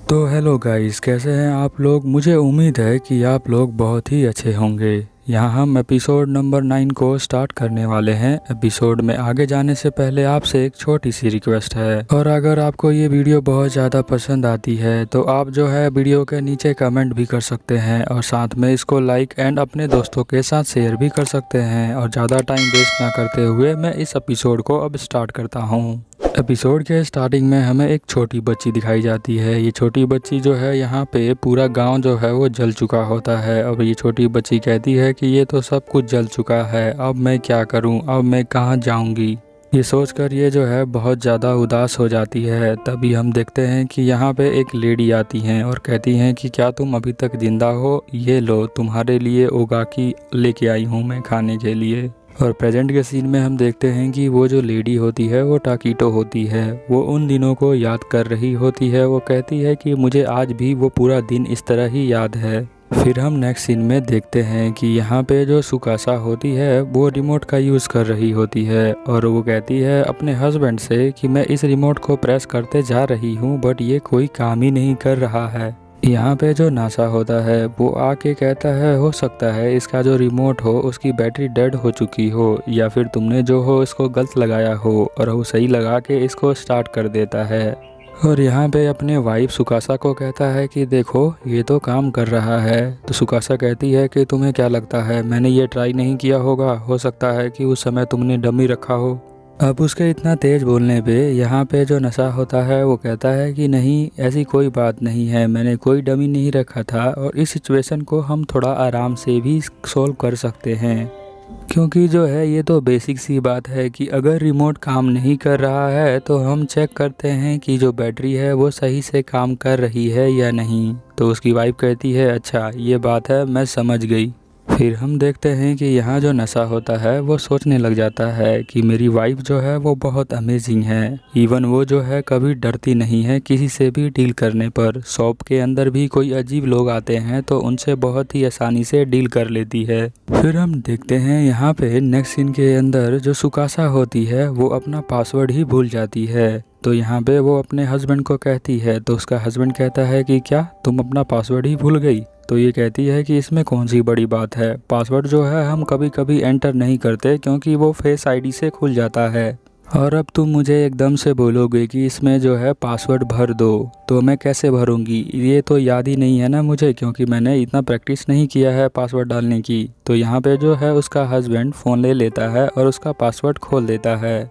तो hello guys, कैसे हैं आप लोग। मुझे उम्मीद है कि आप लोग बहुत ही अच्छे होंगे। यहाँ हम एपिसोड नंबर 9 को स्टार्ट करने वाले हैं। एपिसोड में आगे जाने से पहले आपसे एक छोटी सी रिक्वेस्ट है, और अगर आपको ये वीडियो बहुत ज़्यादा पसंद आती है तो आप जो है वीडियो के नीचे कमेंट भी कर सकते हैं, और साथ में इसको लाइक एंड अपने दोस्तों के साथ शेयर भी कर सकते हैं। और ज़्यादा टाइम वेस्ट ना करते हुए मैं इस एपिसोड को अब स्टार्ट करता हूँ। एपिसोड के स्टार्टिंग में हमें एक छोटी बच्ची दिखाई जाती है। ये छोटी बच्ची जो है, यहाँ पे पूरा गांव जो है वो जल चुका होता है। अब ये छोटी बच्ची कहती है कि ये तो सब कुछ जल चुका है, अब मैं क्या करूं, अब मैं कहाँ जाऊंगी। ये सोचकर ये जो है बहुत ज़्यादा उदास हो जाती है। तभी हम देखते हैं कि यहाँ पे एक लेडी आती हैं और कहती हैं कि क्या तुम अभी तक जिंदा हो, ये लो तुम्हारे लिए उगाकी लेके आई हूँ मैं खाने के लिए। और प्रेजेंट के सीन में हम देखते हैं कि वो जो लेडी होती है वो टाकीटो होती है। वो उन दिनों को याद कर रही होती है। वो कहती है कि मुझे आज भी वो पूरा दिन इस तरह ही याद है। फिर हम नेक्स्ट सीन में देखते हैं कि यहाँ पे जो सुकासा होती है वो रिमोट का यूज़ कर रही होती है, और वो कहती है अपने हस्बैंड से कि मैं इस रिमोट को प्रेस करते जा रही हूँ बट ये कोई काम ही नहीं कर रहा है। यहाँ पे जो नासा होता है वो आके कहता है हो सकता है इसका जो रिमोट हो उसकी बैटरी डेड हो चुकी हो, या फिर तुमने जो हो इसको गलत लगाया हो, और वो सही लगा के इसको स्टार्ट कर देता है। और यहाँ पे अपने वाइफ सुकासा को कहता है कि देखो ये तो काम कर रहा है। तो सुकासा कहती है कि तुम्हें क्या लगता है मैंने ये ट्राई नहीं किया होगा, हो सकता है कि उस समय तुमने डमी रखा हो। अब उसके इतना तेज बोलने पे यहाँ पे जो नशा होता है वो कहता है कि नहीं, ऐसी कोई बात नहीं है, मैंने कोई डमी नहीं रखा था, और इस सिचुएशन को हम थोड़ा आराम से भी सॉल्व कर सकते हैं। क्योंकि जो है ये तो बेसिक सी बात है कि अगर रिमोट काम नहीं कर रहा है तो हम चेक करते हैं कि जो बैटरी है वो सही से काम कर रही है या नहीं। तो उसकी वाइफ कहती है अच्छा ये बात है, मैं समझ गई। फिर हम देखते हैं कि यहाँ जो नशा होता है वो सोचने लग जाता है कि मेरी वाइफ जो है वो बहुत अमेजिंग है। इवन वो जो है कभी डरती नहीं है किसी से भी डील करने पर। शॉप के अंदर भी कोई अजीब लोग आते हैं तो उनसे बहुत ही आसानी से डील कर लेती है। फिर हम देखते हैं यहाँ पे नेक्स्ट सीन के अंदर जो सुकासा होती है वो अपना पासवर्ड ही भूल जाती है। तो यहाँ पे वो अपने हस्बैंड को कहती है, तो उसका हस्बैंड कहता है कि क्या तुम अपना पासवर्ड ही भूल गई। तो ये कहती है कि इसमें कौन सी बड़ी बात है, पासवर्ड जो है हम कभी कभी एंटर नहीं करते क्योंकि वो फेस आईडी से खुल जाता है। और अब तुम मुझे एकदम से बोलोगे कि इसमें जो है पासवर्ड भर दो, तो मैं कैसे भरूंगी, ये तो याद ही नहीं है ना मुझे, क्योंकि मैंने इतना प्रैक्टिस नहीं किया है पासवर्ड डालने की। तो यहाँ पे जो है उसका हस्बैंड फ़ोन ले लेता है और उसका पासवर्ड खोल देता है।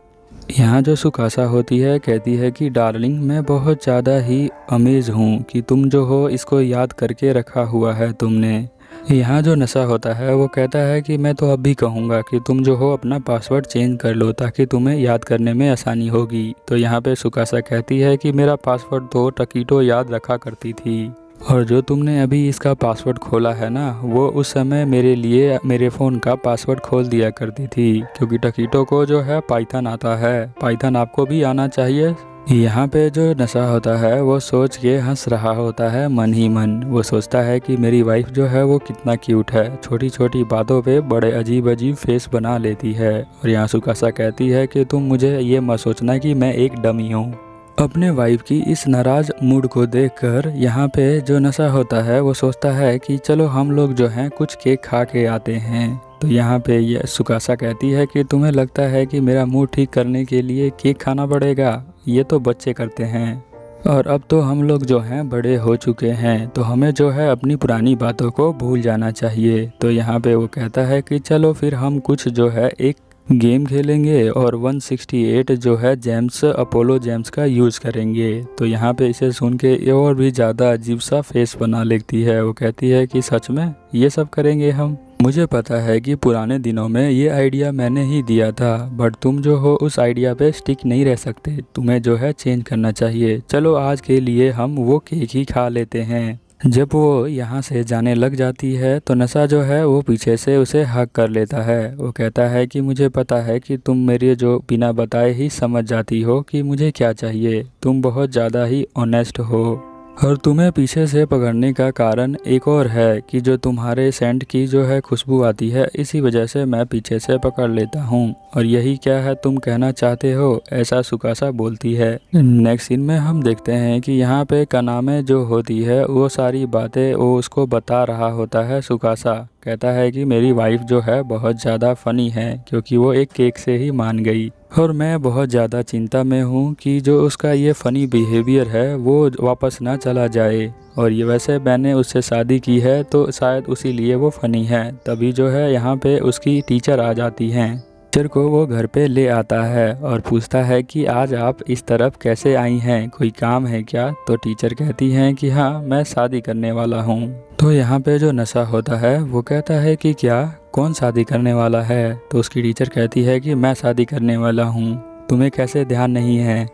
यहाँ जो सुकासा होती है कहती है कि डार्लिंग मैं बहुत ज़्यादा ही अमेज हूँ कि तुम जो हो इसको याद करके रखा हुआ है तुमने। यहाँ जो नशा होता है वो कहता है कि मैं तो अब भी कहूँगा कि तुम जो हो अपना पासवर्ड चेंज कर लो ताकि तुम्हें याद करने में आसानी होगी। तो यहाँ पे सुकासा कहती है कि मेरा पासवर्ड तो टकीटो याद रखा करती थी, और जो तुमने अभी इसका पासवर्ड खोला है ना वो उस समय मेरे लिए मेरे फ़ोन का पासवर्ड खोल दिया करती थी, क्योंकि टकीटो को जो है पाइथन आता है, पाइथन आपको भी आना चाहिए। यहाँ पे जो नशा होता है वो सोच के हंस रहा होता है मन ही मन। वो सोचता है कि मेरी वाइफ जो है वो कितना क्यूट है, छोटी छोटी बातों पे बड़े अजीब अजीब फेस बना लेती है। और यहाँ सुकासा कहती है कि तुम मुझे ये मत सोचना कि मैं एक डमी हूँ। अपने वाइफ की इस नाराज़ मूड को देखकर यहाँ पे जो नशा होता है वो सोचता है कि चलो हम लोग जो हैं कुछ केक खा के आते हैं। तो यहाँ पे ये सुकासा कहती है कि तुम्हें लगता है कि मेरा मूड ठीक करने के लिए केक खाना पड़ेगा, ये तो बच्चे करते हैं, और अब तो हम लोग जो हैं बड़े हो चुके हैं, तो हमें जो है अपनी पुरानी बातों को भूल जाना चाहिए। तो यहाँ पे वो कहता है कि चलो फिर हम कुछ जो है एक गेम खेलेंगे और 168 जो है जेम्स अपोलो जेम्स का यूज़ करेंगे। तो यहाँ पे इसे सुन के ये और भी ज़्यादा अजीब सा फेस बना लेती है। वो कहती है कि सच में ये सब करेंगे हम, मुझे पता है कि पुराने दिनों में ये आइडिया मैंने ही दिया था, बट तुम जो हो उस आइडिया पे स्टिक नहीं रह सकते, तुम्हें जो है चेंज करना चाहिए। चलो आज के लिए हम वो केक ही खा लेते हैं। जब वो यहाँ से जाने लग जाती है तो नशा जो है वो पीछे से उसे हक कर लेता है। वो कहता है कि मुझे पता है कि तुम मेरे जो बिना बताए ही समझ जाती हो कि मुझे क्या चाहिए, तुम बहुत ज़्यादा ही ऑनेस्ट हो। और तुम्हें पीछे से पकड़ने का कारण एक और है कि जो तुम्हारे सेंट की जो है खुशबू आती है, इसी वजह से मैं पीछे से पकड़ लेता हूँ। और यही क्या है तुम कहना चाहते हो, ऐसा सुकासा बोलती है। नेक्स्ट सीन में हम देखते हैं कि यहाँ पे कनामे जो होती है वो सारी बातें वो उसको बता रहा होता है। सुकासा कहता है कि मेरी वाइफ जो है बहुत ज़्यादा फ़नी है क्योंकि वो एक केक से ही मान गई, और मैं बहुत ज़्यादा चिंता में हूँ कि जो उसका ये फ़नी बिहेवियर है वो वापस ना चला जाए। और ये वैसे मैंने उससे शादी की है तो शायद उसी लिए वो फ़नी है। तभी जो है यहाँ पे उसकी टीचर आ जाती हैं। टीचर को वो घर पे ले आता है और पूछता है कि आज आप इस तरफ कैसे आई हैं, कोई काम है क्या? तो टीचर कहती हैं कि हाँ, मैं शादी करने वाला हूँ। तो यहाँ पे जो नशा होता है वो कहता है कि क्या, कौन शादी करने वाला है? तो उसकी टीचर कहती है कि मैं शादी करने वाला हूँ, तुम्हें कैसे ध्यान नहीं है?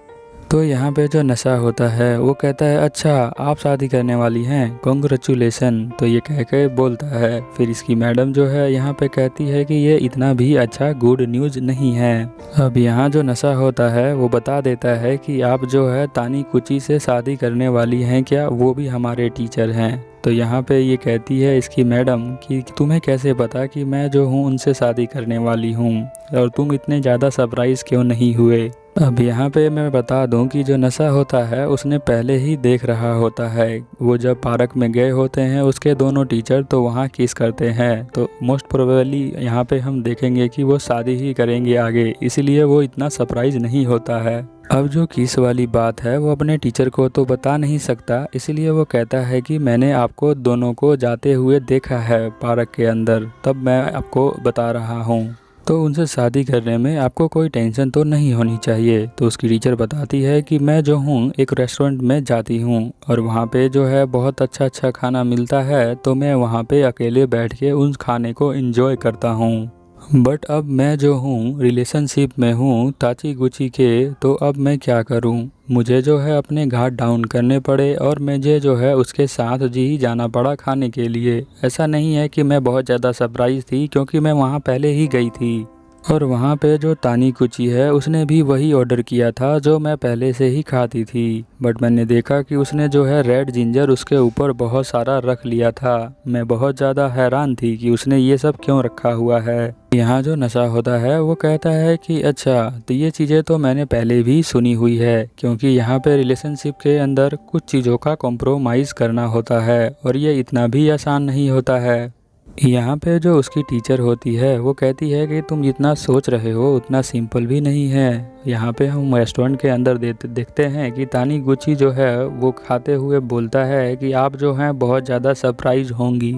तो यहाँ पे जो नशा होता है वो कहता है अच्छा आप शादी करने वाली हैं, कॉन्ग्रेचुलेसन। तो ये कह के बोलता है। फिर इसकी मैडम जो है यहाँ पे कहती है कि ये इतना भी अच्छा गुड न्यूज़ नहीं है। अब यहाँ जो नशा होता है वो बता देता है कि आप जो है तानी कुची से शादी करने वाली हैं क्या, वो भी हमारे टीचर हैं। तो यहाँ पे ये कहती है इसकी मैडम कि तुम्हें कैसे पता कि मैं जो हूँ उनसे शादी करने वाली हूँ, और तुम इतने ज़्यादा सरप्राइज़ क्यों नहीं हुए? अब यहाँ पे मैं बता दूं कि जो नशा होता है उसने पहले ही देख रहा होता है। वो जब पार्क में गए होते हैं उसके दोनों टीचर तो वहाँ किस करते हैं, तो मोस्ट प्रोबेबली यहाँ पे हम देखेंगे कि वो शादी ही करेंगे आगे, इसीलिए वो इतना सरप्राइज नहीं होता है। अब जो किस वाली बात है वो अपने टीचर को तो बता नहीं सकता, इसलिए वो कहता है कि मैंने आपको दोनों को जाते हुए देखा है पार्क के अंदर, तब मैं आपको बता रहा हूँ। तो उनसे शादी करने में आपको कोई टेंशन तो नहीं होनी चाहिए। तो उसकी टीचर बताती है कि मैं जो हूँ एक रेस्टोरेंट में जाती हूँ और वहाँ पे जो है बहुत अच्छा अच्छा खाना मिलता है, तो मैं वहाँ पे अकेले बैठ के उस खाने को एंजॉय करता हूँ। बट अब मैं जो हूँ रिलेशनशिप में हूँ ताची गुची के, तो अब मैं क्या करूँ? मुझे जो है अपने घाट डाउन करने पड़े और मुझे जो है उसके साथ जी जाना पड़ा खाने के लिए। ऐसा नहीं है कि मैं बहुत ज़्यादा सरप्राइज थी क्योंकि मैं वहाँ पहले ही गई थी, और वहाँ पे जो तानी कुची है उसने भी वही ऑर्डर किया था जो मैं पहले से ही खाती थी। बट मैंने देखा कि उसने जो है रेड जिंजर उसके ऊपर बहुत सारा रख लिया था। मैं बहुत ज़्यादा हैरान थी कि उसने ये सब क्यों रखा हुआ है। यहाँ जो नशा होता है वो कहता है कि अच्छा, तो ये चीज़ें तो मैंने पहले भी सुनी हुई है, क्योंकि यहाँ पे रिलेशनशिप के अंदर कुछ चीज़ों का कॉम्प्रोमाइज़ करना होता है और ये इतना भी आसान नहीं होता है। यहाँ पे जो उसकी टीचर होती है वो कहती है कि तुम जितना सोच रहे हो उतना सिंपल भी नहीं है। यहाँ पे हम रेस्टोरेंट के अंदर देखते हैं कि तानी गुची जो है वो खाते हुए बोलता है कि आप जो हैं बहुत ज़्यादा सरप्राइज होंगी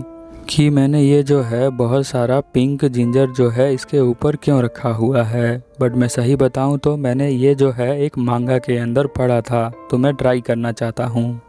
कि मैंने ये जो है बहुत सारा पिंक जिंजर जो है इसके ऊपर क्यों रखा हुआ है। बट मैं सही बताऊँ तो मैंने ये जो है एक मांगा के अंदर पढ़ा था, तो मैं ट्राई करना चाहता हूँ।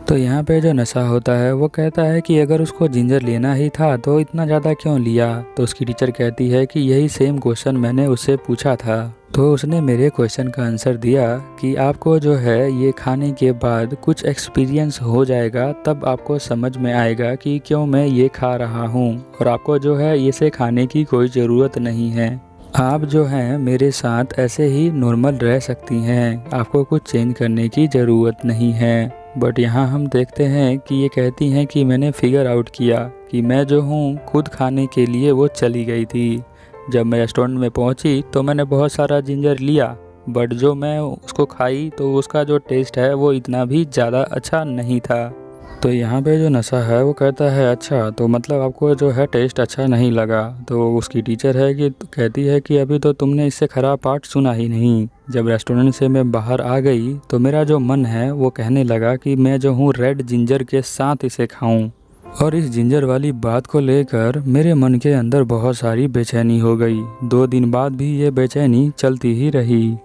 तो यहाँ पे जो नशा होता है वो कहता है कि अगर उसको जिंजर लेना ही था तो इतना ज़्यादा क्यों लिया? तो उसकी टीचर कहती है कि यही सेम क्वेश्चन मैंने उससे पूछा था, तो उसने मेरे क्वेश्चन का आंसर दिया कि आपको जो है ये खाने के बाद कुछ एक्सपीरियंस हो जाएगा, तब आपको समझ में आएगा कि क्यों मैं ये खा रहा हूँ, और आपको जो है इसे खाने की कोई ज़रूरत नहीं है। आप जो हैं मेरे साथ ऐसे ही नॉर्मल रह सकती हैं, आपको कुछ चेंज करने की ज़रूरत नहीं है। बट यहाँ हम देखते हैं कि ये कहती हैं कि मैंने फिगर आउट किया कि मैं जो हूँ खुद खाने के लिए वो चली गई थी। जब मैं रेस्टोरेंट में पहुँची तो मैंने बहुत सारा जिंजर लिया, बट जो मैं उसको खाई तो उसका जो टेस्ट है वो इतना भी ज़्यादा अच्छा नहीं था। तो यहाँ पे जो नशा है वो कहता है अच्छा, तो मतलब आपको जो है टेस्ट अच्छा नहीं लगा? तो उसकी टीचर है कि कहती है कि अभी तो तुमने इससे ख़राब पार्ट सुना ही नहीं। जब रेस्टोरेंट से मैं बाहर आ गई तो मेरा जो मन है वो कहने लगा कि मैं जो हूँ रेड जिंजर के साथ इसे खाऊं, और इस जिंजर वाली बात को लेकर मेरे मन के अंदर बहुत सारी बेचैनी हो गई। 2 दिन बाद भी ये बेचैनी चलती ही रही।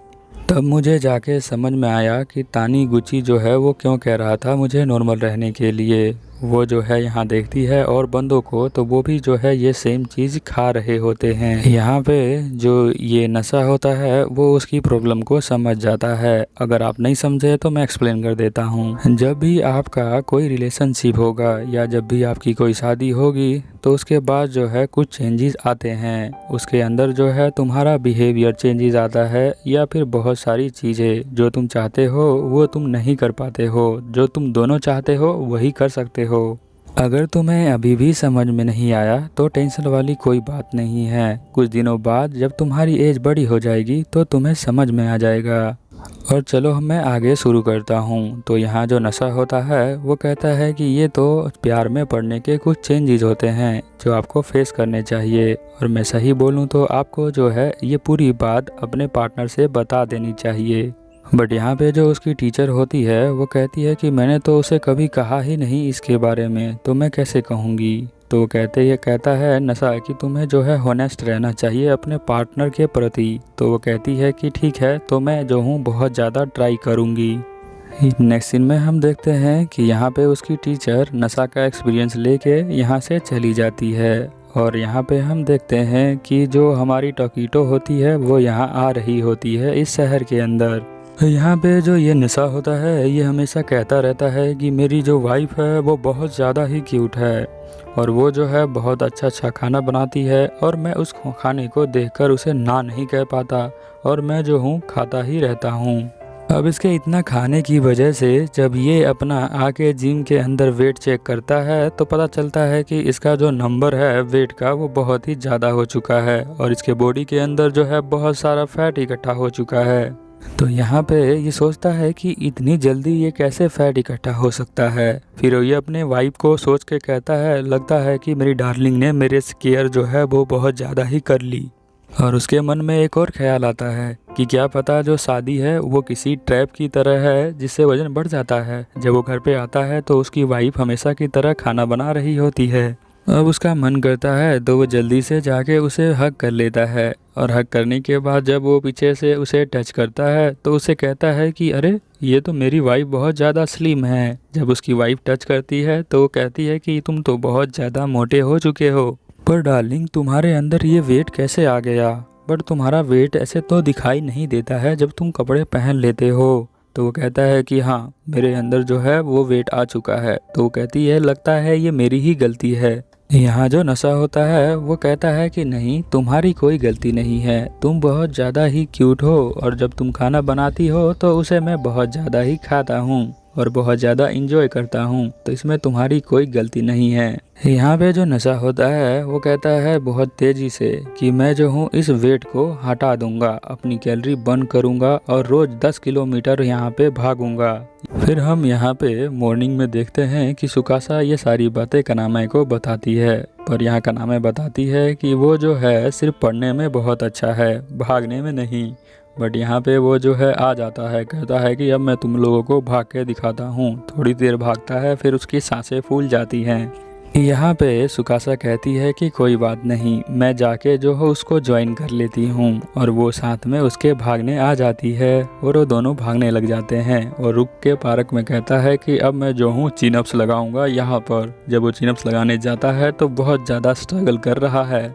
तब मुझे जाके समझ में आया कि तानी गुची जो है वो क्यों कह रहा था मुझे नॉर्मल रहने के लिए। वो जो है यहाँ देखती है और बंदों को, तो वो भी जो है ये सेम चीज़ खा रहे होते हैं। यहाँ पे जो ये नशा होता है वो उसकी प्रॉब्लम को समझ जाता है। अगर आप नहीं समझे तो मैं एक्सप्लेन कर देता हूँ। जब भी आपका कोई रिलेशनशिप होगा या जब भी आपकी कोई शादी होगी तो उसके बाद जो है कुछ चेंजेस आते हैं। उसके अंदर जो है तुम्हारा बिहेवियर चेंजेस आता है, या फिर बहुत सारी चीज़ें जो तुम चाहते हो वो तुम नहीं कर पाते हो, जो तुम दोनों चाहते हो वही कर सकते हो। अगर तुम्हें अभी भी समझ में नहीं आया तो टेंशन वाली कोई बात नहीं है। कुछ दिनों बाद जब तुम्हारी एज बड़ी हो जाएगी तो तुम्हें समझ में आ जाएगा। और चलो मैं आगे शुरू करता हूँ। तो यहाँ जो नशा होता है वो कहता है कि ये तो प्यार में पड़ने के कुछ चेंजेस होते हैं जो आपको फेस करने चाहिए। और मैं सही बोलूँ तो आपको जो है ये पूरी बात अपने पार्टनर से बता देनी चाहिए। बट यहाँ पे जो उसकी टीचर होती है वो कहती है कि मैंने तो उसे कभी कहा ही नहीं इसके बारे में, तो मैं कैसे कहूँगी। तो कहता है नशा कि तुम्हें जो है होनेस्ट रहना चाहिए अपने पार्टनर के प्रति। तो वो कहती है कि ठीक है, तो मैं जो हूँ बहुत ज़्यादा ट्राई करूँगी। नेक्स्ट सीन में हम देखते हैं कि यहाँ पे उसकी टीचर नशा का एक्सपीरियंस लेके यहाँ से चली जाती है। और यहाँ पे हम देखते हैं कि जो हमारी टोकीटो होती है वो यहाँ आ रही होती है इस शहर के अंदर। यहाँ पे जो ये नशा होता है ये हमेशा कहता रहता है कि मेरी जो वाइफ है वो बहुत ज़्यादा ही क्यूट है और वो जो है बहुत अच्छा खाना बनाती है, और मैं उस खाने को देखकर उसे ना नहीं कह पाता और मैं जो हूँ खाता ही रहता हूँ। अब इसके इतना खाने की वजह से जब ये अपना आके जिम के अंदर वेट चेक करता है तो पता चलता है कि इसका जो नंबर है वेट का वो बहुत ही ज़्यादा हो चुका है और इसके बॉडी के अंदर जो है बहुत सारा फैट इकट्ठा हो चुका है। तो यहाँ पे ये सोचता है कि इतनी जल्दी ये कैसे फैट इकट्ठा हो सकता है। फिर ये अपने वाइफ को सोच के कहता है लगता है कि मेरी डार्लिंग ने मेरे केयर जो है वो बहुत ज़्यादा ही कर ली। और उसके मन में एक और ख्याल आता है कि क्या पता जो शादी है वो किसी ट्रैप की तरह है जिससे वजन बढ़ जाता है। जब वो घर पे आता है तो उसकी वाइफ हमेशा की तरह खाना बना रही होती है। अब उसका मन करता है तो वो जल्दी से जाके उसे हग कर लेता है, और हग करने के बाद जब वो पीछे से उसे टच करता है तो उसे कहता है कि अरे ये तो मेरी वाइफ बहुत ज़्यादा स्लिम है। जब उसकी वाइफ टच करती है तो वो कहती है कि तुम तो बहुत ज़्यादा मोटे हो चुके हो, पर डार्लिंग तुम्हारे अंदर ये वेट कैसे आ गया। बट तुम्हारा वेट ऐसे तो दिखाई नहीं देता है जब तुम कपड़े पहन लेते हो। तो वो कहता है कि हाँ मेरे अंदर जो है वो वेट आ चुका है। तो वो कहती है लगता है ये मेरी ही गलती है। यहाँ जो नशा होता है वो कहता है कि नहीं तुम्हारी कोई गलती नहीं है, तुम बहुत ज़्यादा ही क्यूट हो और जब तुम खाना बनाती हो तो उसे मैं बहुत ज़्यादा ही खाता हूँ और बहुत ज़्यादा इंजॉय करता हूँ, तो इसमें तुम्हारी कोई गलती नहीं है। यहाँ पे जो नशा होता है वो कहता है बहुत तेज़ी से कि मैं जो हूँ इस वेट को हटा दूंगा, अपनी कैलोरी बर्न करूँगा और रोज़ 10 किलोमीटर यहाँ पे भागूंगा। फिर हम यहाँ पे मॉर्निंग में देखते हैं कि सुकासा ये सारी बातें कनामे को बताती है, पर यहाँ कनामे बताती है कि वो जो है सिर्फ पढ़ने में बहुत अच्छा है, भागने में नहीं। बट यहाँ पे वो जो है आ जाता है, कहता है कि अब मैं तुम लोगों को भाग के दिखाता हूँ। थोड़ी देर भागता है फिर उसकी सांसें फूल जाती हैं। यहाँ पे सुकासा कहती है कि कोई बात नहीं, मैं जाके जो है उसको ज्वाइन कर लेती हूँ, और वो साथ में उसके भागने आ जाती है और वो दोनों भागने लग जाते हैं। और रुक के पार्क में कहता है कि अब मैं जो हूँ चिनअप्स लगाऊंगा यहाँ पर। जब वो चिनअप्स लगाने जाता है तो बहुत ज़्यादा स्ट्रगल कर रहा है।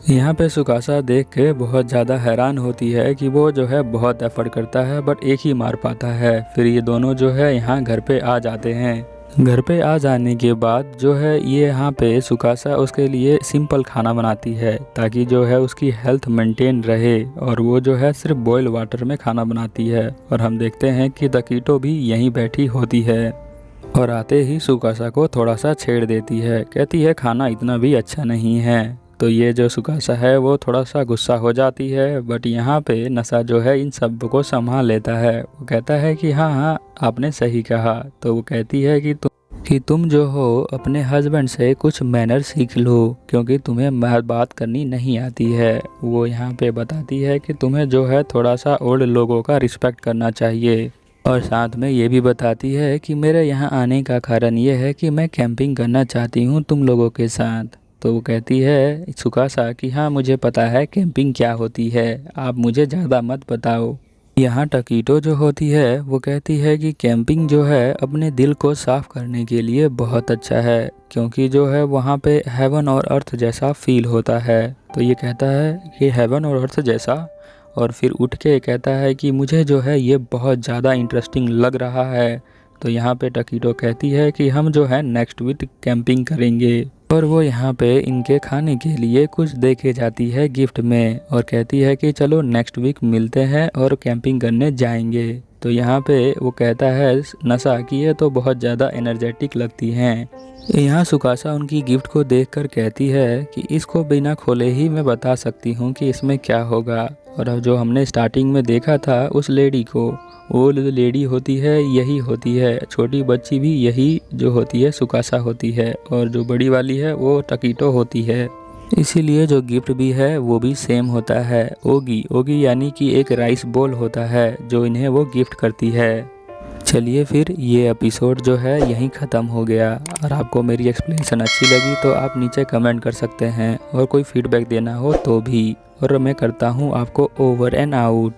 यहाँ पे सुकासा देख के बहुत ज़्यादा हैरान होती है कि वो जो है बहुत एफर्ट करता है बट एक ही मार पाता है। फिर ये दोनों जो है यहाँ घर पे आ जाते हैं। घर पे आ जाने के बाद जो है ये यहाँ पे सुकासा उसके लिए सिंपल खाना बनाती है ताकि जो है उसकी हेल्थ मेंटेन रहे, और वो जो है सिर्फ बॉयल वाटर में खाना बनाती है। और हम देखते हैं कि दकीटो भी यहीं बैठी होती है और आते ही सुकासा को थोड़ा सा छेड़ देती है, कहती है खाना इतना भी अच्छा नहीं है। तो ये जो सुकासा है वो थोड़ा सा गुस्सा हो जाती है, बट यहाँ पे नशा जो है इन सब को संभाल लेता है। वो कहता है कि हाँ आपने सही कहा। तो वो कहती है कि तुम जो हो अपने हस्बैंड से कुछ मैनर सीख लो, क्योंकि तुम्हें बात करनी नहीं आती है। वो यहाँ पे बताती है कि तुम्हें जो है थोड़ा सा ओल्ड लोगों का रिस्पेक्ट करना चाहिए, और साथ में ये भी बताती है कि मेरे यहाँ आने का कारण ये है कि मैं कैंपिंग करना चाहती हूँ तुम लोगों के साथ। तो वो कहती है सुकासा कि हाँ मुझे पता है कैंपिंग क्या होती है, आप मुझे ज़्यादा मत बताओ। यहाँ टकीटो जो होती है वो कहती है कि कैंपिंग जो है अपने दिल को साफ करने के लिए बहुत अच्छा है, क्योंकि जो है वहाँ पे हेवन और अर्थ जैसा फील होता है। तो ये कहता है कि हेवन और अर्थ जैसा, और फिर उठ के कहता है कि मुझे जो है ये बहुत ज़्यादा इंटरेस्टिंग लग रहा है। तो यहाँ पे टकीटो कहती है कि हम जो है नेक्स्ट वीक कैंपिंग करेंगे, और वो यहाँ पे इनके खाने के लिए कुछ दे के जाती है गिफ्ट में, और कहती है कि चलो नेक्स्ट वीक मिलते हैं और कैंपिंग करने जाएंगे। तो यहाँ पे वो कहता है नसा कि ये तो बहुत ज़्यादा एनर्जेटिक लगती हैं। यहाँ सुकासा उनकी गिफ्ट को देखकर कहती है कि इसको बिना खोले ही मैं बता सकती हूँ कि इसमें क्या होगा। और अब जो हमने स्टार्टिंग में देखा था उस लेडी को, वो जो लेडी होती है यही होती है, छोटी बच्ची भी यही जो होती है सुकासा होती है, और जो बड़ी वाली है वो टकीटो होती है। इसीलिए जो गिफ्ट भी है वो भी सेम होता है, ओगी। ओगी यानी कि एक राइस बोल होता है जो इन्हें वो गिफ्ट करती है। चलिए फिर ये एपिसोड जो है यहीं ख़त्म हो गया। और आपको मेरी एक्सप्लेनेशन अच्छी लगी तो आप नीचे कमेंट कर सकते हैं, और कोई फीडबैक देना हो तो भी। और मैं करता हूँ आपको ओवर एंड आउट।